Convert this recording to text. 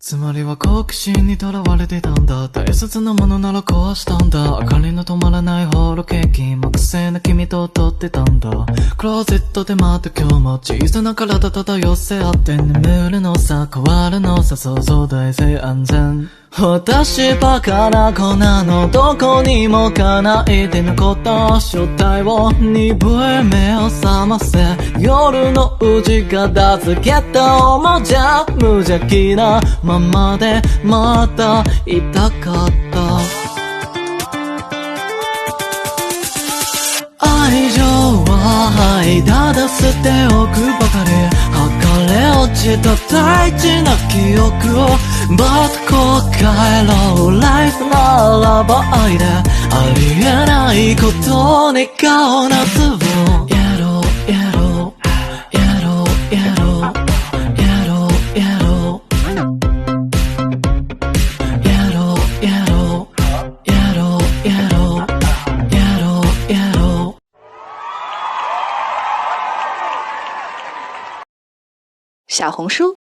つまりは好奇心にとらわれてたんだ。大切なものなら壊したんだ。明かりの止まらないホールケーキ、木製な君と撮ってたんだ。クローゼットで待って今日も小さな体漂せ合って眠るのさ、変わるのさ、想像大性安全。私バカな子なの、どこにも叶えてぬこと、正体を鈍い目を覚ませ、夜のうち片付けたおもちゃ、無邪気なままでまたいたかった。愛情は間で捨ておくばかり、剥がれ落ちた大事な記憶をバッとこう帰ろう。ライフならば愛でありえないことに顔なつを Yellow, yellow, yellow, yellow, yellow, yellow, yellow, yellow, yellow, yellow, yellow, yellow。小红书